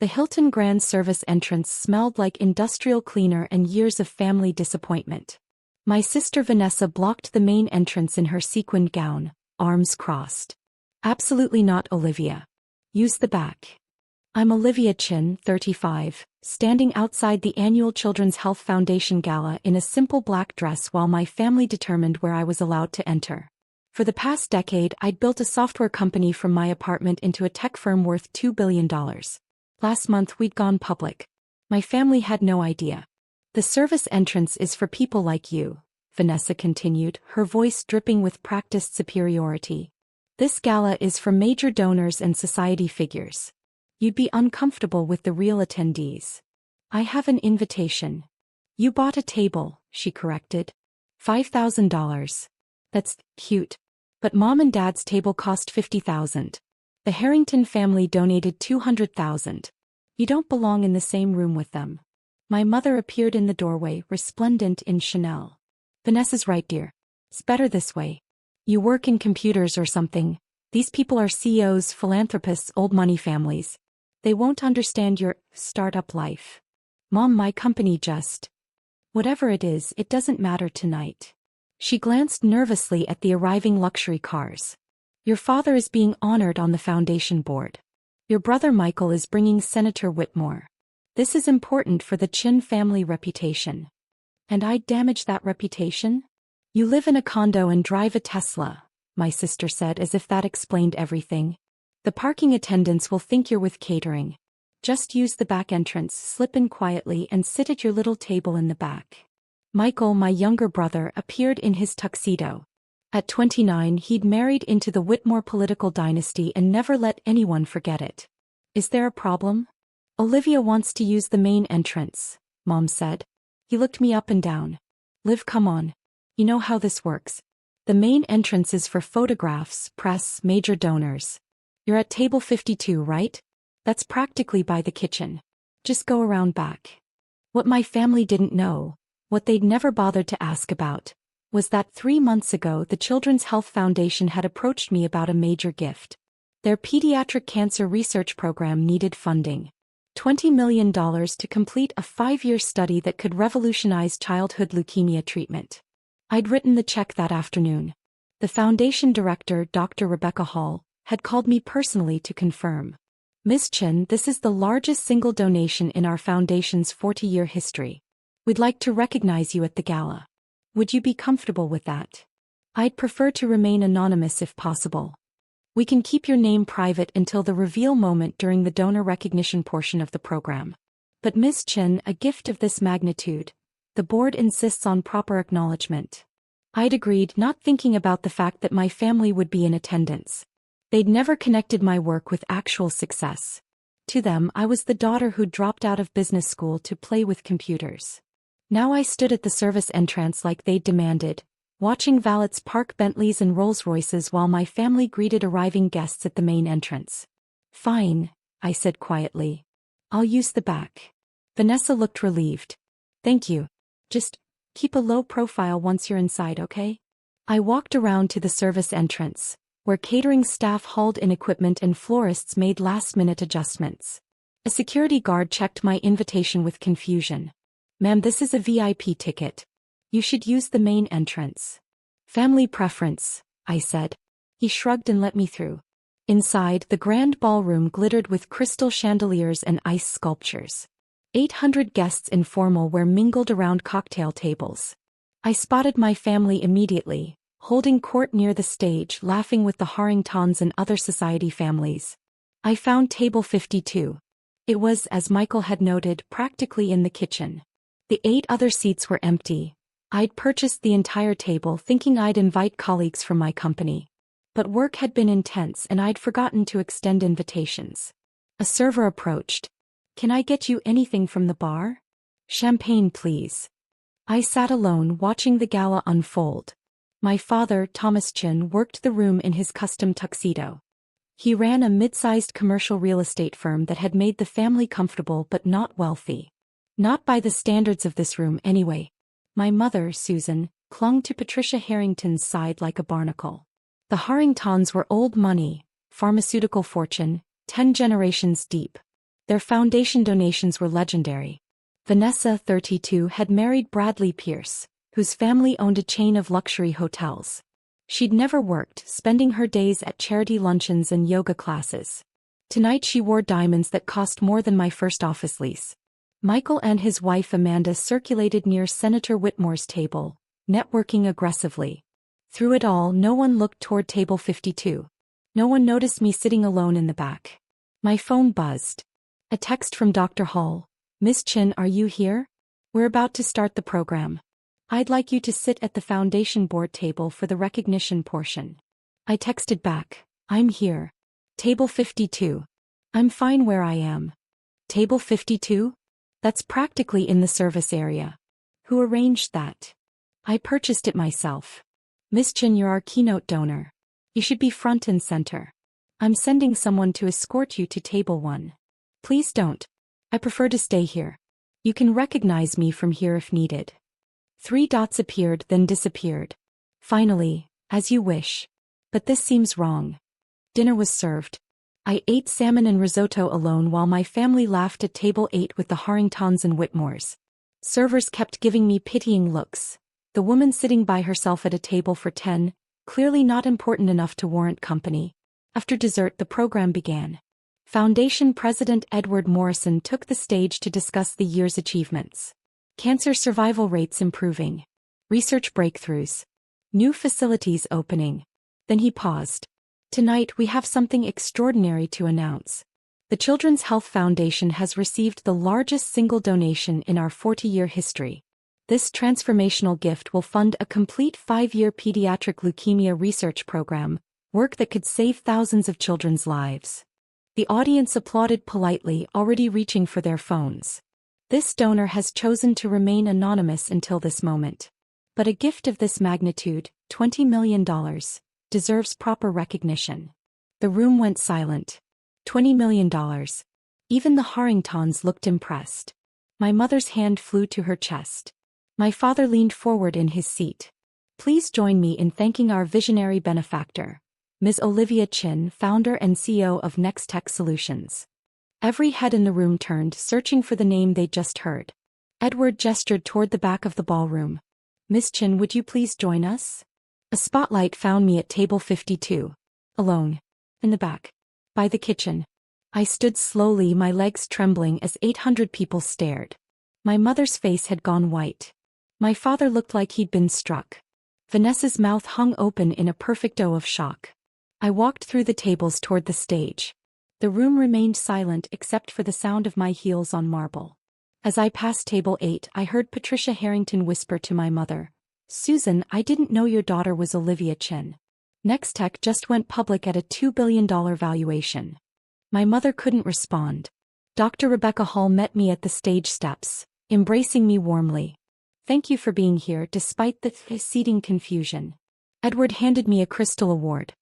The Hilton Grand service entrance smelled like industrial cleaner and years of family disappointment. My sister Vanessa blocked the main entrance in her sequined gown, arms crossed. Absolutely not, Olivia. Use the back. I'm Olivia Chen, 35, standing outside the annual Children's Health Foundation Gala in a simple black dress while my family determined where I was allowed to enter. For the past decade, I'd built a software company from my apartment into a tech firm worth $2 billion. Last month we'd gone public. My family had no idea. The service entrance is for people like you, Vanessa continued, her voice dripping with practiced superiority. This gala is for major donors and society figures. You'd be uncomfortable with the real attendees. I have an invitation. You bought a table, she corrected. $5,000. That's cute. But Mom and Dad's table cost $50,000. The Harrington family donated $200,000. You don't belong in the same room with them. My mother appeared in the doorway, resplendent in Chanel. Vanessa's right, dear. It's better this way. You work in computers or something. These people are CEOs, philanthropists, old money families. They won't understand your startup life. Mom, my company just... Whatever it is, it doesn't matter tonight. She glanced nervously at the arriving luxury cars. Your father is being honored on the foundation board. Your brother Michael is bringing Senator Whitmore. This is important for the Chen family reputation. And I'd damage that reputation? You live in a condo and drive a Tesla, my sister said as if that explained everything. The parking attendants will think you're with catering. Just use the back entrance, slip in quietly and sit at your little table in the back. Michael, my younger brother, appeared in his tuxedo. At 29, he'd married into the Whitmore political dynasty and never let anyone forget it. Is there a problem? Olivia wants to use the main entrance, Mom said. He looked me up and down. Liv, come on. You know how this works. The main entrance is for photographs, press, major donors. You're at table 52, right? That's practically by the kitchen. Just go around back. What my family didn't know, what they'd never bothered to ask about, was that 3 months ago the Children's Health Foundation had approached me about a major gift. Their pediatric cancer research program needed funding. $20 million to complete a 5-year study that could revolutionize childhood leukemia treatment. I'd written the check that afternoon. The foundation director, Dr. Rebecca Hall, had called me personally to confirm. Ms. Chen, this is the largest single donation in our foundation's 40-year history. We'd like to recognize you at the gala. Would you be comfortable with that? I'd prefer to remain anonymous if possible. We can keep your name private until the reveal moment during the donor recognition portion of the program. But Ms. Chen, a gift of this magnitude, the board insists on proper acknowledgement. I'd agreed, not thinking about the fact that my family would be in attendance. They'd never connected my work with actual success. To them, I was the daughter who'd dropped out of business school to play with computers. Now I stood at the service entrance like they'd demanded, watching valets park Bentleys and Rolls-Royces while my family greeted arriving guests at the main entrance. Fine, I said quietly. I'll use the back. Vanessa looked relieved. Thank you. Just keep a low profile once you're inside, okay? I walked around to the service entrance, where catering staff hauled in equipment and florists made last-minute adjustments. A security guard checked my invitation with confusion. Ma'am, this is a VIP ticket. You should use the main entrance. Family preference, I said. He shrugged and let me through. Inside, the grand ballroom glittered with crystal chandeliers and ice sculptures. 800 guests in formal wear mingled around cocktail tables. I spotted my family immediately, holding court near the stage, laughing with the Harringtons and other society families. I found table 52. It was, as Michael had noted, practically in the kitchen. The 8 other seats were empty. I'd purchased the entire table thinking I'd invite colleagues from my company. But work had been intense and I'd forgotten to extend invitations. A server approached. Can I get you anything from the bar? Champagne, please. I sat alone watching the gala unfold. My father, Thomas Chen, worked the room in his custom tuxedo. He ran a mid-sized commercial real estate firm that had made the family comfortable but not wealthy. Not by the standards of this room anyway. My mother, Susan, clung to Patricia Harrington's side like a barnacle. The Harringtons were old money, pharmaceutical fortune, 10 generations deep. Their foundation donations were legendary. Vanessa, 32, had married Bradley Pierce, whose family owned a chain of luxury hotels. She'd never worked, spending her days at charity luncheons and yoga classes. Tonight she wore diamonds that cost more than my first office lease. Michael and his wife Amanda circulated near Senator Whitmore's table, networking aggressively. Through it all, no one looked toward table 52. No one noticed me sitting alone in the back. My phone buzzed. A text from Dr. Hall. "Miss Chen, are you here? We're about to start the program. I'd like you to sit at the foundation board table for the recognition portion." I texted back, "I'm here." Table 52. "I'm fine where I am." Table 52? That's practically in the service area. Who arranged that? I purchased it myself. "Miss Chen, you're our keynote donor. You should be front and center. I'm sending someone to escort you to table 1. Please don't. I prefer to stay here. You can recognize me from here if needed." 3 dots appeared then disappeared. Finally, "As you wish. But this seems wrong." Dinner was served. I ate salmon and risotto alone while my family laughed at table 8 with the Harringtons and Whitmores. Servers kept giving me pitying looks. The woman sitting by herself at a table for 10, clearly not important enough to warrant company. After dessert, the program began. Foundation President Edward Morrison took the stage to discuss the year's achievements. Cancer survival rates improving. Research breakthroughs. New facilities opening. Then he paused. "Tonight we have something extraordinary to announce. The Children's Health Foundation has received the largest single donation in our 40-year history. This transformational gift will fund a complete 5-year pediatric leukemia research program, work that could save thousands of children's lives." The audience applauded politely, already reaching for their phones. This donor has chosen to remain anonymous until this moment. But a gift of this magnitude, $20 million, deserves proper recognition. The room went silent. $20 million. Even the Harringtons looked impressed. My mother's hand flew to her chest. My father leaned forward in his seat. "Please join me in thanking our visionary benefactor, Ms. Olivia Chen, founder and CEO of Nextech Solutions." Every head in the room turned, searching for the name they'd just heard. Edward gestured toward the back of the ballroom. "Miss Chen, would you please join us?" A spotlight found me at table 52. Alone. In the back. By the kitchen. I stood slowly, my legs trembling as 800 people stared. My mother's face had gone white. My father looked like he'd been struck. Vanessa's mouth hung open in a perfect O of shock. I walked through the tables toward the stage. The room remained silent except for the sound of my heels on marble. As I passed table 8, I heard Patricia Harrington whisper to my mother, "Susan, I didn't know your daughter was Olivia Chen. Nextech just went public at a $2 billion valuation." My mother couldn't respond. Dr. Rebecca Hall met me at the stage steps, embracing me warmly. "Thank you for being here despite the seating confusion." Edward handed me a crystal award.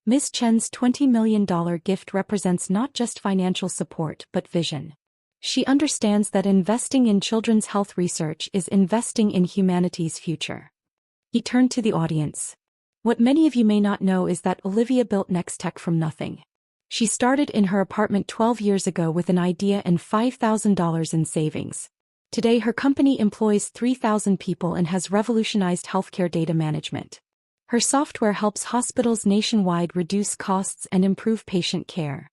Ms. Chen's $20 million gift represents not just financial support but vision. She understands that investing in children's health research is investing in humanity's future. He turned to the audience. "What many of you may not know is that Olivia built Nextech from nothing. She started in her apartment 12 years ago with an idea and $5,000 in savings. Today her company employs 3,000 people and has revolutionized healthcare data management. Her software helps hospitals nationwide reduce costs and improve patient care."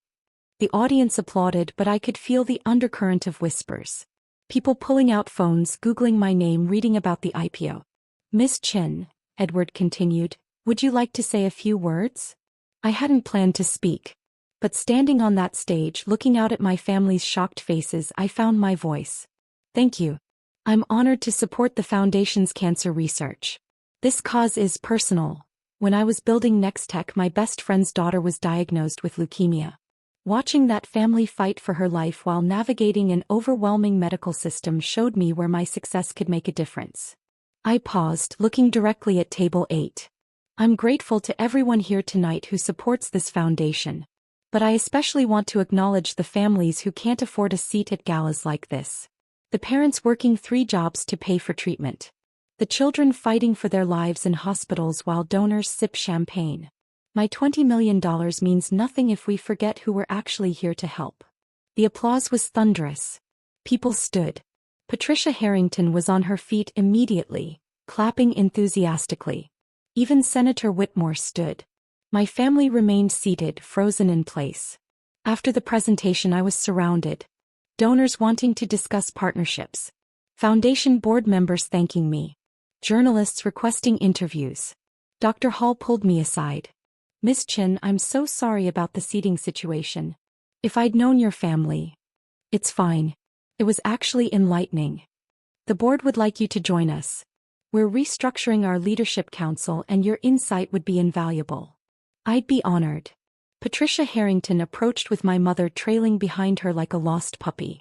The audience applauded, but I could feel the undercurrent of whispers. People pulling out phones, Googling my name, reading about the IPO. "Miss Chen," Edward continued, "would you like to say a few words?" I hadn't planned to speak. But standing on that stage, looking out at my family's shocked faces, I found my voice. "Thank you. I'm honored to support the Foundation's cancer research. This cause is personal. When I was building Nextech, my best friend's daughter was diagnosed with leukemia. Watching that family fight for her life while navigating an overwhelming medical system showed me where my success could make a difference." I paused, looking directly at table 8. "I'm grateful to everyone here tonight who supports this foundation. But I especially want to acknowledge the families who can't afford a seat at galas like this. The parents working 3 jobs to pay for treatment. The children fighting for their lives in hospitals while donors sip champagne. My $20 million means nothing if we forget who we're actually here to help." The applause was thunderous. People stood. Patricia Harrington was on her feet immediately, clapping enthusiastically. Even Senator Whitmore stood. My family remained seated, frozen in place. After the presentation, I was surrounded. Donors wanting to discuss partnerships. Foundation board members thanking me. Journalists requesting interviews. Dr. Hall pulled me aside. Miss Chen, I'm so sorry about the seating situation. If I'd known your family. It's fine. It was actually enlightening. The board would like you to join us. We're restructuring our leadership council and your insight would be invaluable. I'd be honored. Patricia Harrington approached with my mother trailing behind her like a lost puppy.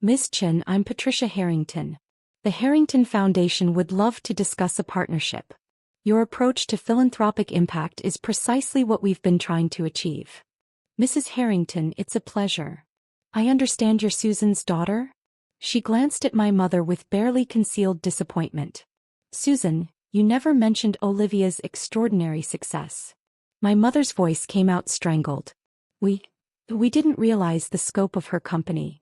Miss Chen, I'm Patricia Harrington. The Harrington Foundation would love to discuss a partnership. Your approach to philanthropic impact is precisely what we've been trying to achieve. Mrs. Harrington, it's a pleasure. I understand you're Susan's daughter? She glanced at my mother with barely concealed disappointment. Susan, you never mentioned Olivia's extraordinary success. My mother's voice came out strangled. We didn't realize the scope of her company.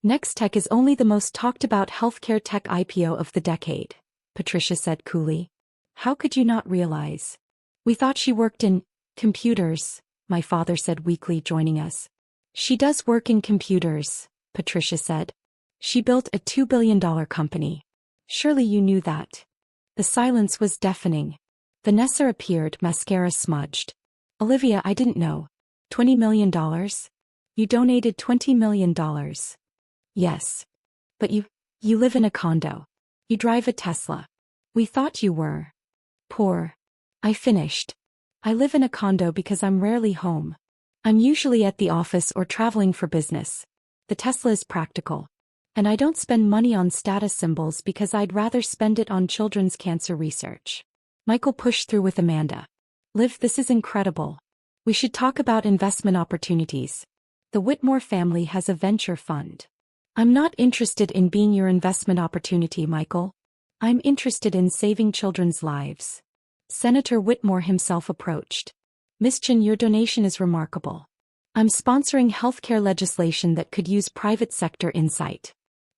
Nextech is only the most talked about healthcare tech IPO of the decade, Patricia said coolly. How could you not realize? We thought she worked in computers, my father said weakly, joining us. She does work in computers, Patricia said. She built a $2 billion company. Surely you knew that. The silence was deafening. Vanessa appeared, mascara smudged. Olivia, I didn't know. $20 million? You donated $20 million. Yes. But you live in a condo. You drive a Tesla. We thought you were poor. I finished. I live in a condo because I'm rarely home. I'm usually at the office or traveling for business. The Tesla is practical. And I don't spend money on status symbols because I'd rather spend it on children's cancer research. Michael pushed through with Amanda. Liv, this is incredible. We should talk about investment opportunities. The Whitmore family has a venture fund. I'm not interested in being your investment opportunity, Michael. I'm interested in saving children's lives. Senator Whitmore himself approached. Miss Chen, your donation is remarkable. I'm sponsoring healthcare legislation that could use private sector insight.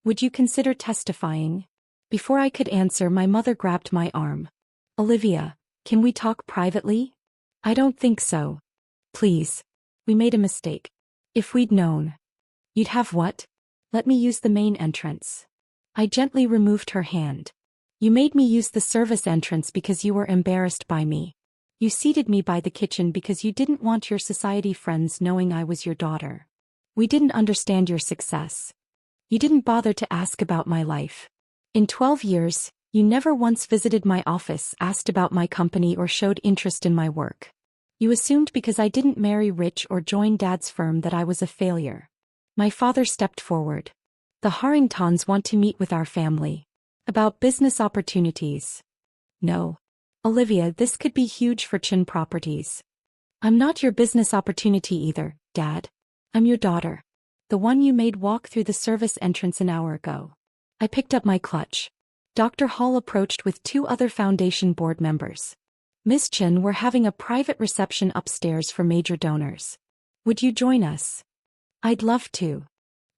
Would you consider testifying? Before I could answer, my mother grabbed my arm. Olivia, can we talk privately? I don't think so. Please. We made a mistake. If we'd known. You'd have what? Let me use the main entrance. I gently removed her hand. You made me use the service entrance because you were embarrassed by me. You seated me by the kitchen because you didn't want your society friends knowing I was your daughter. We didn't understand your success. You didn't bother to ask about my life. In 12 years, you never once visited my office, asked about my company, or showed interest in my work. You assumed because I didn't marry rich or join Dad's firm that I was a failure. My father stepped forward. The Harringtons want to meet with our family. About business opportunities. No. Olivia, this could be huge for Chen Properties. I'm not your business opportunity either, Dad. I'm your daughter. The one you made walk through the service entrance an hour ago. I picked up my clutch. Dr. Hall approached with 2 other foundation board members. Miss Chen, we're having a private reception upstairs for major donors. Would you join us? I'd love to.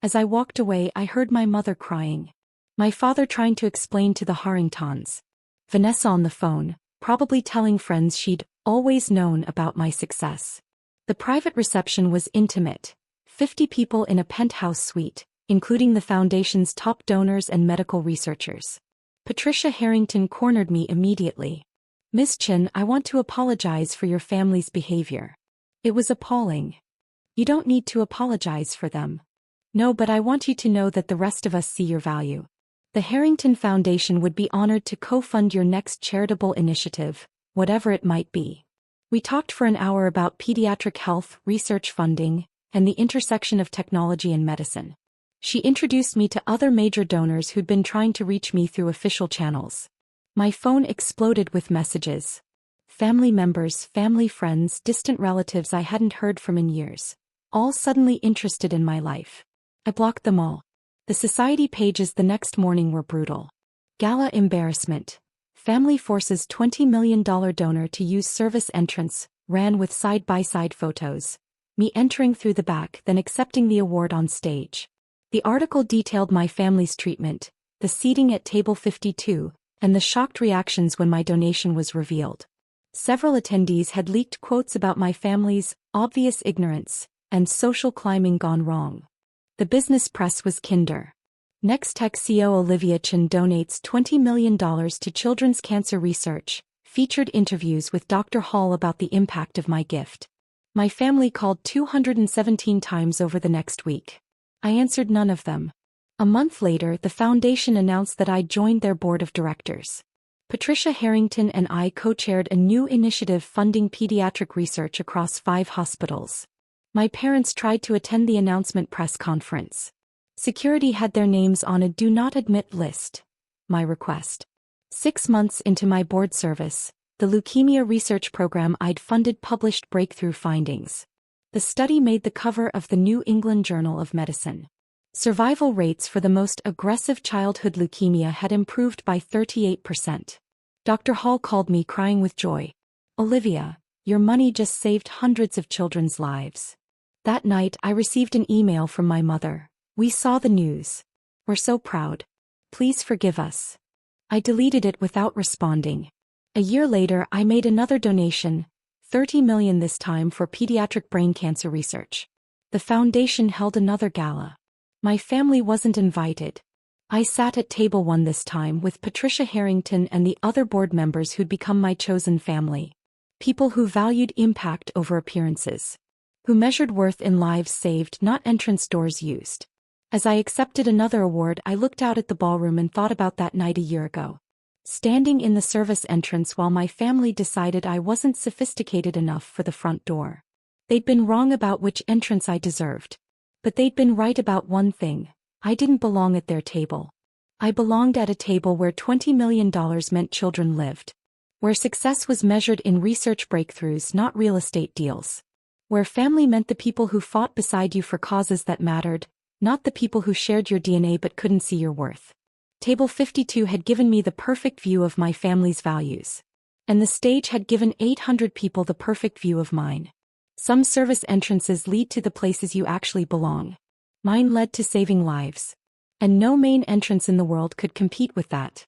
As I walked away, I heard my mother crying. My father trying to explain to the Harringtons. Vanessa on the phone, probably telling friends she'd always known about my success. The private reception was intimate. 50 people in a penthouse suite, including the foundation's top donors and medical researchers. Patricia Harrington cornered me immediately. Miss Chen, I want to apologize for your family's behavior. It was appalling. You don't need to apologize for them. No, but I want you to know that the rest of us see your value. The Harrington Foundation would be honored to co-fund your next charitable initiative, whatever it might be. We talked for an hour about pediatric health, research funding, and the intersection of technology and medicine. She introduced me to other major donors who'd been trying to reach me through official channels. My phone exploded with messages. Family members, family friends, distant relatives I hadn't heard from in years. All suddenly interested in my life. I blocked them all. The society pages the next morning were brutal. Gala embarrassment. Family forces $20 million donor to use service entrance, ran with side-by-side photos. me entering through the back then accepting the award on stage. The article detailed my family's treatment, the seating at table 52, and the shocked reactions when my donation was revealed. Several attendees had leaked quotes about my family's obvious ignorance and social climbing gone wrong. The business press was kinder. Next Tech CEO Olivia Chen donates $20 million to children's cancer research, featured interviews with Dr. Hall about the impact of my gift. My family called 217 times over the next week. I answered none of them. A month later, the foundation announced that I joined their board of directors. Patricia Harrington and I co-chaired a new initiative funding pediatric research across 5 hospitals. My parents tried to attend the announcement press conference. Security had their names on a do not admit list. My request. 6 months into my board service, the leukemia research program I'd funded published breakthrough findings. The study made the cover of the New England Journal of Medicine. Survival rates for the most aggressive childhood leukemia had improved by 38%. Dr. Hall called me crying with joy. "Olivia, your money just saved hundreds of children's lives." That night I received an email from my mother. "We saw the news. We're so proud. Please forgive us." I deleted it without responding. A year later I made another donation, $30 million this time for pediatric brain cancer research. The foundation held another gala. My family wasn't invited. I sat at table 1 this time with Patricia Harrington and the other board members who'd become my chosen family. People who valued impact over appearances. Who measured worth in lives saved, not entrance doors used. As I accepted another award, I looked out at the ballroom and thought about that night a year ago. Standing in the service entrance while my family decided I wasn't sophisticated enough for the front door. They'd been wrong about which entrance I deserved. But they'd been right about one thing: I didn't belong at their table. I belonged at a table where $20 million meant children lived. Where success was measured in research breakthroughs, not real estate deals. Where family meant the people who fought beside you for causes that mattered, not the people who shared your DNA but couldn't see your worth. Table 52 had given me the perfect view of my family's values. And the stage had given 800 people the perfect view of mine. Some service entrances lead to the places you actually belong. Mine led to saving lives. And no main entrance in the world could compete with that.